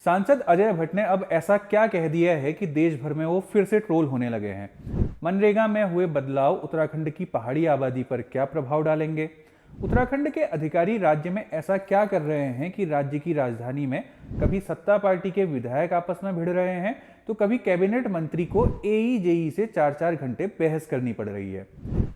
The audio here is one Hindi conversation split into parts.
सांसद अजय भट्ट ने अब ऐसा क्या कह दिया है कि देश भर में वो फिर से ट्रोल होने लगे हैं। मनरेगा में हुए बदलाव उत्तराखंड की पहाड़ी आबादी पर क्या प्रभाव डालेंगे? उत्तराखंड के अधिकारी राज्य में ऐसा क्या कर रहे हैं कि राज्य की राजधानी में कभी सत्ता पार्टी के विधायक आपस में भिड़ रहे हैं तो कभी कैबिनेट मंत्री को एईजेई से 4-4 घंटे बहस करनी पड़ रही है।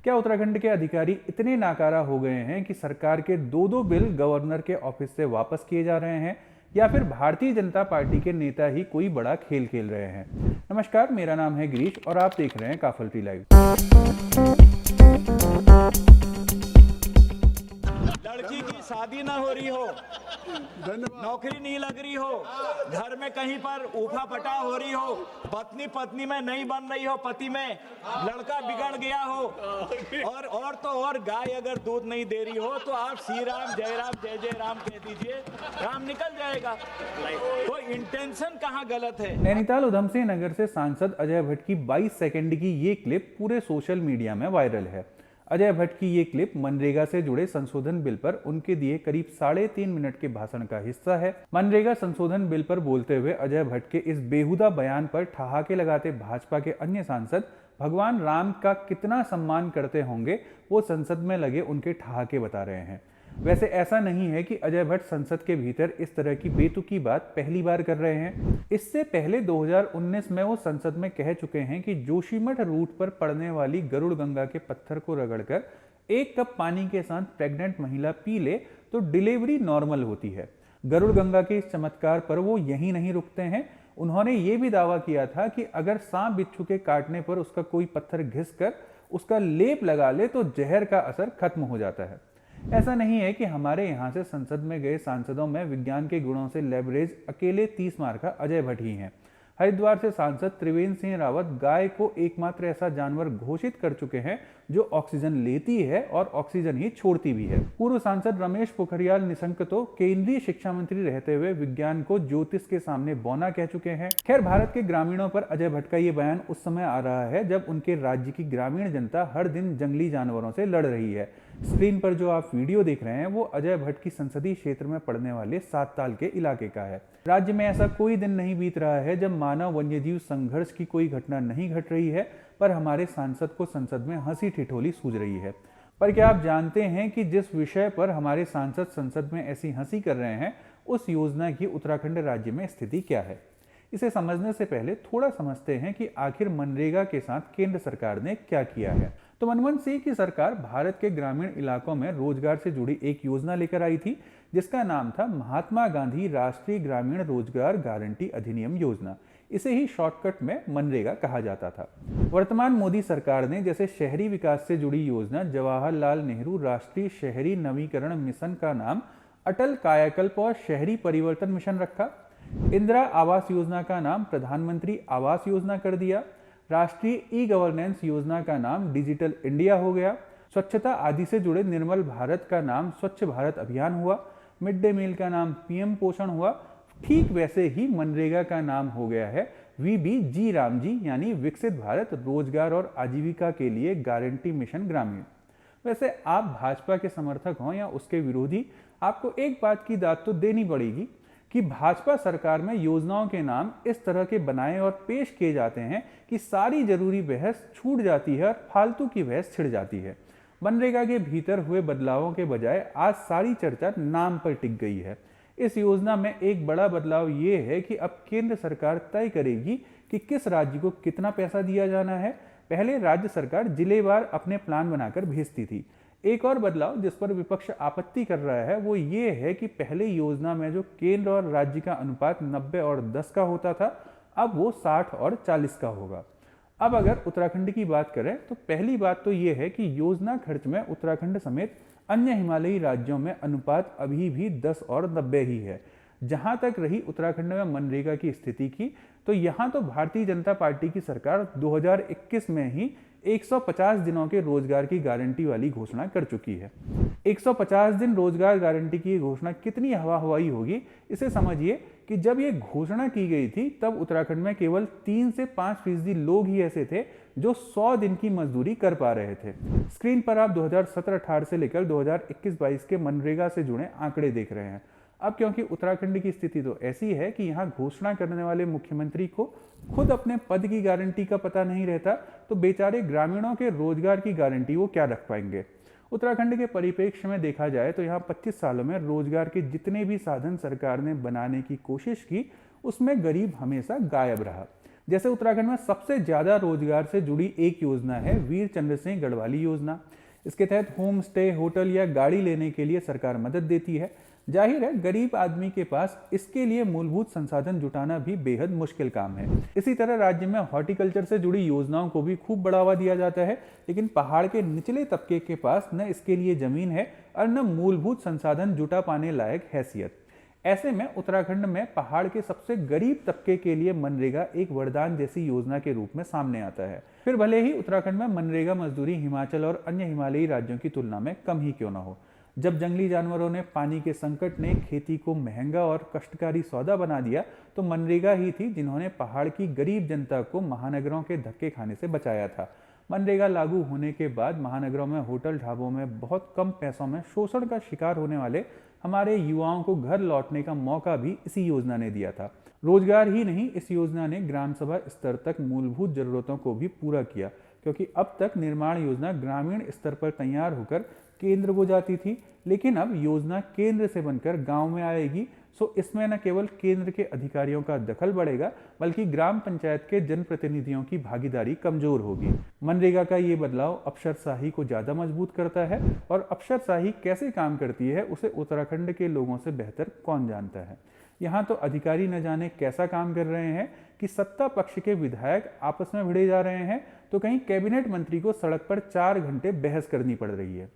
क्या उत्तराखंड के अधिकारी इतने नाकारा हो गए हैं कि सरकार के दो बिल गवर्नर के ऑफिस से वापस किए जा रहे हैं, या फिर भारतीय जनता पार्टी के नेता ही कोई बड़ा खेल खेल रहे हैं? नमस्कार, मेरा नाम है गिरीश और आप देख रहे हैं काफलटी लाइव। लड़की की शादी ना हो रही हो, नौकरी नहीं लग रही हो, घर में कहीं पर ऊफा पटा हो रही हो, पत्नी में नहीं बन रही हो, पति में लड़का बिगड़ गया हो, और तो और गाय अगर दूध नहीं दे रही हो तो आप श्री राम जय जय राम कह दीजिए, काम निकल जाएगा। तो इंटेंशन कहाँ गलत है? नैनीताल उधमसिंह नगर से सांसद अजय भट्ट की 22 सेकंड की ये क्लिप पूरे सोशल मीडिया में वायरल है। अजय भट्ट की ये क्लिप मनरेगा से जुड़े संशोधन बिल पर उनके दिए करीब 3.5 मिनट के भाषण का हिस्सा है। मनरेगा संशोधन बिल पर बोलते हुए अजय भट्ट के इस बेहुदा बयान पर ठहाके लगाते भाजपा के अन्य सांसद भगवान राम का कितना सम्मान करते होंगे वो संसद में लगे उनके ठहाके बता रहे हैं। वैसे ऐसा नहीं है कि अजय भट्ट संसद के भीतर इस तरह की बेतुकी बात पहली बार कर रहे हैं। इससे पहले 2019 में वो संसद में कह चुके हैं कि जोशीमठ रूट पर पड़ने वाली गरुड़ गंगा के पत्थर को रगड़कर 1 कप पानी के साथ प्रेग्नेंट महिला पी ले तो डिलीवरी नॉर्मल होती है। गरुड़ गंगा के इस चमत्कार पर वो यहीं नहीं रुकते हैं। उन्होंने ये भी दावा किया था कि अगर सांप बिच्छू के काटने पर उसका कोई पत्थर घिस कर उसका लेप लगा ले तो जहर का असर खत्म हो जाता है। ऐसा नहीं है कि हमारे यहाँ से संसद में गए सांसदों में विज्ञान के गुणों से लेवरेज अकेले 30 मार का अजय भट्ट ही हैं। हरिद्वार से सांसद त्रिवेंद्र सिंह रावत गाय को एकमात्र ऐसा जानवर घोषित कर चुके हैं जो ऑक्सीजन लेती है और ऑक्सीजन ही छोड़ती भी है। पूर्व सांसद रमेश पोखरियाल निशंक तो केंद्रीय शिक्षा मंत्री रहते हुए विज्ञान को ज्योतिष के सामने बौना कह चुके हैं। खैर, भारत के ग्रामीणों पर अजय भट्ट का ये बयान उस समय आ रहा है जब उनके राज्य की ग्रामीण जनता हर दिन जंगली जानवरों से लड़ रही है। स्क्रीन पर जो आप वीडियो देख रहे हैं वो अजय भट्ट की संसदीय क्षेत्र में पड़ने वाले सातताल के इलाके का है। राज्य में ऐसा कोई दिन नहीं बीत रहा है जब मानव वन्यजीव संघर्ष की कोई घटना नहीं घट रही है, पर हमारे सांसद को संसद में हंसी ठिठोली सूझ रही है। पर क्या आप जानते हैं कि जिस विषय पर हमारे सांसद संसद में ऐसी हंसी कर रहे हैं उस योजना की उत्तराखंड राज्य में स्थिति क्या है? इसे समझने से पहले थोड़ा समझते हैं कि आखिर मनरेगा के साथ केंद्र सरकार ने क्या किया है। तो मनमोहन सिंह की सरकार भारत के ग्रामीण इलाकों में रोजगार से जुड़ी एक योजना लेकर आई थी जिसका नाम था महात्मा गांधी राष्ट्रीय ग्रामीण रोजगार गारंटी अधिनियम योजना। इसे ही शॉर्टकट में मनरेगा कहा जाता था। वर्तमान मोदी सरकार ने जैसे शहरी विकास से जुड़ी योजना जवाहरलाल नेहरू राष्ट्रीय शहरी नवीकरण मिशन का नाम अटल कायाकल्प और शहरी परिवर्तन मिशन रखा, इंदिरा आवास योजना का नाम प्रधानमंत्री आवास योजना कर दिया, राष्ट्रीय ई गवर्नेंस योजना का नाम डिजिटल इंडिया हो गया, स्वच्छता आदि से जुड़े निर्मल भारत का नाम स्वच्छ भारत अभियान हुआ, मिड डे मील का नाम पीएम पोषण हुआ। ठीक वैसे ही मनरेगा का नाम हो गया है VBG रामजी, यानी विकसित भारत रोजगार और आजीविका के लिए गारंटी मिशन ग्रामीण। वैसे आप भाजपा के समर्थक हों या उसके विरोधी, आपको एक बात की दाद तो देनी पड़ेगी कि भाजपा सरकार में योजनाओं के नाम इस तरह के बनाए और पेश किए जाते हैं कि सारी जरूरी बहस छूट जाती है और फालतू की बहस छिड़ जाती है। मनरेगा के भीतर हुए बदलावों के बजाय आज सारी चर्चा नाम पर टिक गई है। इस योजना में एक बड़ा बदलाव ये है कि अब केंद्र सरकार तय करेगी कि किस राज्य को कितना पैसा दिया जाना है। पहले राज्य सरकार जिलेवार अपने प्लान बनाकर भेजती थी। एक और बदलाव जिस पर विपक्ष आपत्ति कर रहा है वो ये है कि पहले योजना में जो केंद्र और राज्य का अनुपात 90 और 10 का होता था, अब वो 60 और 40 का होगा। अब अगर उत्तराखंड की बात करें तो पहली बात तो ये है कि योजना खर्च में उत्तराखंड समेत अन्य हिमालयी राज्यों में अनुपात अभी भी 10 और 90 ही है। जहां तक रही उत्तराखंड में मनरेगा की स्थिति की, तो यहां तो भारतीय जनता पार्टी की सरकार 2021 में ही 150 दिनों के रोजगार की गारंटी वाली घोषणा कर चुकी है। 150 दिन रोजगार गारंटी की घोषणा कितनी हवा हवाई होगी, इसे समझिए कि जब ये घोषणा की गई थी तब उत्तराखंड में केवल 3 से 5% लोग ही ऐसे थे जो 100 दिन की मजदूरी कर पा रहे थे। स्क्रीन पर आप 2017-18 से लेकर 2021-22 के मनरेगा से जुड़े आंकड़े देख रहे हैं। अब क्योंकि उत्तराखंड की स्थिति तो ऐसी है कि यहाँ घोषणा करने वाले मुख्यमंत्री को खुद अपने पद की गारंटी का पता नहीं रहता, तो बेचारे ग्रामीणों के रोजगार की गारंटी वो क्या रख पाएंगे। उत्तराखंड के परिप्रेक्ष्य में देखा जाए तो यहाँ 25 सालों में रोजगार के जितने भी साधन सरकार ने बनाने की कोशिश की, उसमें गरीब हमेशा गायब रहा। जैसे उत्तराखंड में सबसे ज्यादा रोजगार से जुड़ी एक योजना है वीर चंद्र सिंह गढ़वाली योजना। इसके तहत होम स्टे, होटल या गाड़ी लेने के लिए सरकार मदद देती है। जाहिर है गरीब आदमी के पास इसके लिए मूलभूत संसाधन जुटाना भी बेहद मुश्किल काम है। इसी तरह राज्य में हॉर्टिकल्चर से जुड़ी योजनाओं को भी खूब बढ़ावा दिया जाता है, लेकिन पहाड़ के निचले तबके के पास न इसके लिए जमीन है और न मूलभूत संसाधन जुटा पाने लायक हैसियत। ऐसे में उत्तराखंड में पहाड़ के सबसे गरीब तबके के लिए मनरेगा एक वरदान जैसी योजना के रूप में सामने आता है। फिर भले ही उत्तराखंड में मनरेगा मजदूरी हिमाचल और अन्य हिमालयी राज्यों की तुलना में कम ही क्यों न हो। जब जंगली जानवरों ने पानी के संकट ने खेती को महंगा और कष्टकारी सौदा बना दिया, तो मनरेगा ही थी जिन्होंने पहाड़ की गरीब जनता को महानगरों के धक्के खाने से बचाया था। मनरेगा लागू होने के बाद महानगरों में होटल ढाबों में बहुत कम पैसों में शोषण का शिकार होने वाले हमारे युवाओं को घर लौटने का मौका भी इसी योजना ने दिया था। रोजगार ही नहीं, इस योजना ने ग्राम सभा स्तर तक मूलभूत जरूरतों को भी पूरा किया, क्योंकि अब तक निर्माण योजना ग्रामीण स्तर पर तैयार होकर केंद्र को जाती थी, लेकिन अब योजना केंद्र से बनकर गांव में आएगी। सो इसमें न केवल केंद्र के अधिकारियों का दखल बढ़ेगा, बल्कि ग्राम पंचायत के जनप्रतिनिधियों की भागीदारी कमजोर होगी। मनरेगा का ये बदलाव अफसरशाही को ज्यादा मजबूत करता है, और अफसरशाही कैसे काम करती है उसे उत्तराखंड के लोगों से बेहतर कौन जानता है। यहाँ तो अधिकारी न जाने कैसा काम कर रहे हैं कि सत्ता पक्ष के विधायक आपस में भिड़े जा रहे हैं, तो कहीं कैबिनेट मंत्री को सड़क पर 4 घंटे बहस करनी पड़ रही है।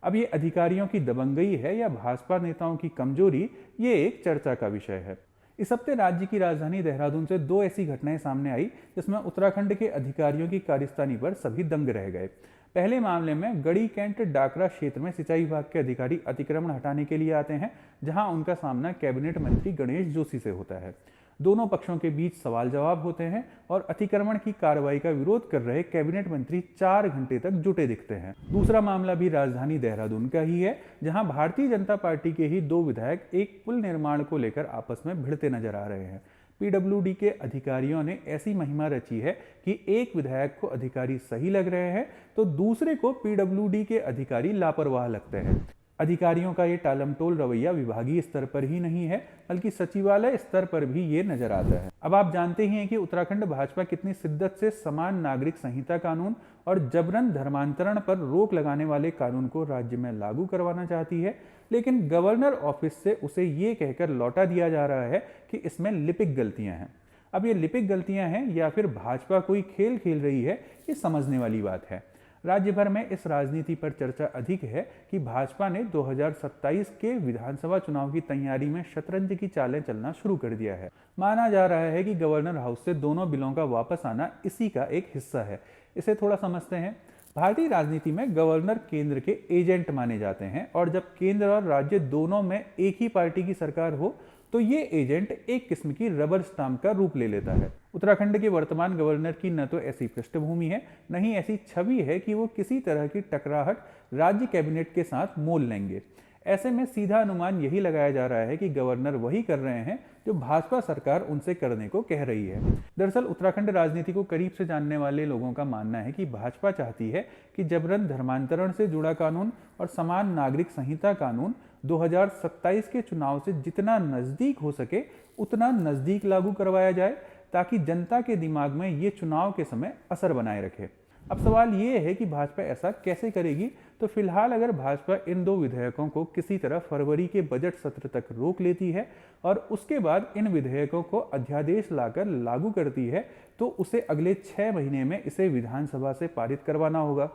अब ये अधिकारियों की दबंगई है या भाजपा नेताओं की कमजोरी, ये एक चर्चा का विषय है। इस हफ्ते राज्य की राजधानी देहरादून से 2 ऐसी घटनाएं सामने आई जिसमें उत्तराखंड के अधिकारियों की कार्यस्तानी पर सभी दंग रह गए। पहले मामले में गढ़ी कैंट डाकरा क्षेत्र में सिंचाई विभाग के अधिकारी अतिक्रमण हटाने के लिए आते हैं, जहां उनका सामना कैबिनेट मंत्री गणेश जोशी से होता है। दोनों पक्षों के बीच सवाल जवाब होते हैं और अतिक्रमण की कार्रवाई का विरोध कर रहे कैबिनेट मंत्री 4 घंटे तक जुटे दिखते हैं। दूसरा मामला भी राजधानी देहरादून का ही है, जहां भारतीय जनता पार्टी के ही 2 विधायक एक पुल निर्माण को लेकर आपस में भिड़ते नजर आ रहे हैं। पीडब्ल्यूडी के अधिकारियों ने ऐसी महिमा रची है कि एक विधायक को अधिकारी सही लग रहे हैं तो दूसरे को पीडब्ल्यूडी के अधिकारी लापरवाह लगते हैं। अधिकारियों का ये टालमटोल रवैया विभागीय स्तर पर ही नहीं है, बल्कि सचिवालय स्तर पर भी ये नजर आता है। अब आप जानते ही हैं कि उत्तराखंड भाजपा कितनी शिद्दत से समान नागरिक संहिता कानून और जबरन धर्मांतरण पर रोक लगाने वाले कानून को राज्य में लागू करवाना चाहती है, लेकिन गवर्नर ऑफिस से उसे ये कहकर लौटा दिया जा रहा है कि इसमें लिपिक गलतियां हैं। अब ये लिपिक गलतियां हैं या फिर भाजपा कोई खेल खेल रही है, ये समझने वाली बात है। राज्य भर में इस राजनीति पर चर्चा अधिक है कि भाजपा ने 2027 के विधानसभा चुनाव की तैयारी में शतरंज की चालें चलना शुरू कर दिया है। माना जा रहा है कि गवर्नर हाउस से दोनों बिलों का वापस आना इसी का एक हिस्सा है। इसे थोड़ा समझते हैं। भारतीय राजनीति में गवर्नर केंद्र के एजेंट माने जाते हैं, और जब केंद्र और राज्य दोनों में एक ही पार्टी की सरकार हो तो ये एजेंट एक किस्म की रबर स्टाम्प का रूप ले लेता है। उत्तराखंड के वर्तमान गवर्नर की न तो ऐसी पृष्ठभूमि है, न ही ऐसी छवि है कि वो किसी तरह की टकराहट राज्य कैबिनेट के साथ मोल लेंगे। ऐसे में सीधा अनुमान यही लगाया जा रहा है कि गवर्नर वही कर रहे हैं जो भाजपा सरकार उनसे करने को कह रही है। दरअसल उत्तराखंड राजनीति को करीब से जानने वाले लोगों का मानना है कि भाजपा चाहती है कि जबरन धर्मांतरण से जुड़ा कानून और समान नागरिक संहिता कानून 2027 के चुनाव से जितना नजदीक हो सके उतना नजदीक लागू करवाया जाए, ताकि जनता के दिमाग में ये चुनाव के समय असर बनाए रखे। अब सवाल ये है कि भाजपा ऐसा कैसे करेगी। तो फिलहाल अगर भाजपा इन 2 विधेयकों को किसी तरह फरवरी के बजट सत्र तक रोक लेती है और उसके बाद इन विधेयकों को अध्यादेश लाकर लागू करती है, तो उसे अगले 6 महीने में इसे विधानसभा से पारित करवाना होगा।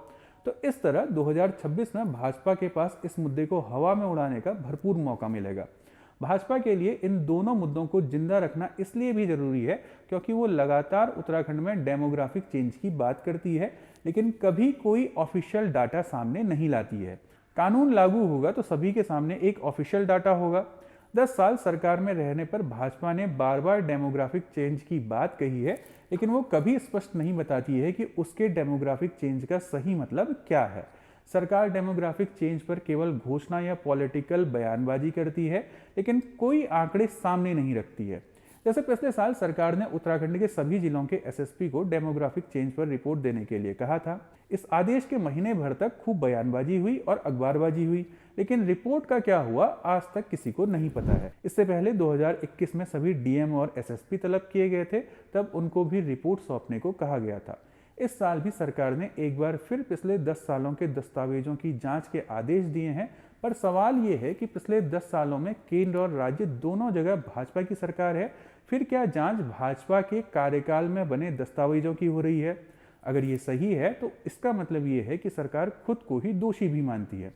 तो इस तरह 2026 में भाजपा के पास इस मुद्दे को हवा में उड़ाने का भरपूर मौका मिलेगा। भाजपा के लिए इन दोनों मुद्दों को जिंदा रखना इसलिए भी जरूरी है क्योंकि वो लगातार उत्तराखंड में डेमोग्राफिक चेंज की बात करती है, लेकिन कभी कोई ऑफिशियल डाटा सामने नहीं लाती है। कानून लागू होगा तो सभी के सामने एक ऑफिशियल डाटा होगा। 10 साल सरकार में रहने पर भाजपा ने बार बार डेमोग्राफिक चेंज की बात कही है, लेकिन वो कभी स्पष्ट नहीं बताती है कि उसके डेमोग्राफिक चेंज का सही मतलब क्या है। सरकार डेमोग्राफिक चेंज पर केवल घोषणा या पॉलिटिकल बयानबाजी करती है, लेकिन कोई आंकड़े सामने नहीं रखती है। जैसे पिछले साल सरकार ने उत्तराखंड के सभी जिलों के एसएसपी को डेमोग्राफिक चेंज पर रिपोर्ट देने के लिए कहा था। इस आदेश के महीने भर तक खूब बयानबाजी हुई और अखबारबाजी हुई, लेकिन रिपोर्ट का क्या हुआ आज तक किसी को नहीं पता है। इससे पहले 2021 में सभी डीएम और एसएसपी तलब किए गए थे, तब उनको भी रिपोर्ट सौंपने को कहा गया था। इस साल भी सरकार ने एक बार फिर पिछले 10 सालों के दस्तावेजों की जांच के आदेश दिए हैं, पर सवाल ये है कि पिछले 10 सालों में केंद्र और राज्य दोनों जगह भाजपा की सरकार है, फिर क्या जांच भाजपा के कार्यकाल में बने दस्तावेजों की हो रही है? अगर ये सही है तो इसका मतलब ये है कि सरकार खुद को ही दोषी भी मानती है।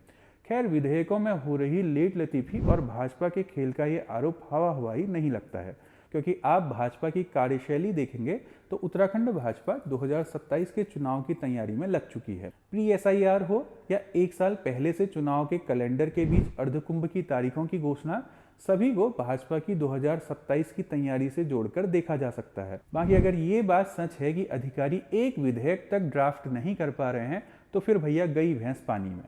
खैर, विधेयकों में हो रही लेट लतीफी और भाजपा के खेल का ये आरोप हवा हवाई नहीं लगता है, क्योंकि आप भाजपा की कार्यशैली देखेंगे तो उत्तराखंड भाजपा 2027 के चुनाव की तैयारी में लग चुकी है। प्री एसआईआर हो या एक साल पहले से चुनाव के कैलेंडर के बीच अर्धकुंभ की तारीखों की घोषणा, सभी को भाजपा की 2027 की तैयारी से जोड़कर देखा जा सकता है। बाकी अगर ये बात सच है कि अधिकारी एक विधेयक तक ड्राफ्ट नहीं कर पा रहे हैं, तो फिर भैया गई भैंस पानी में।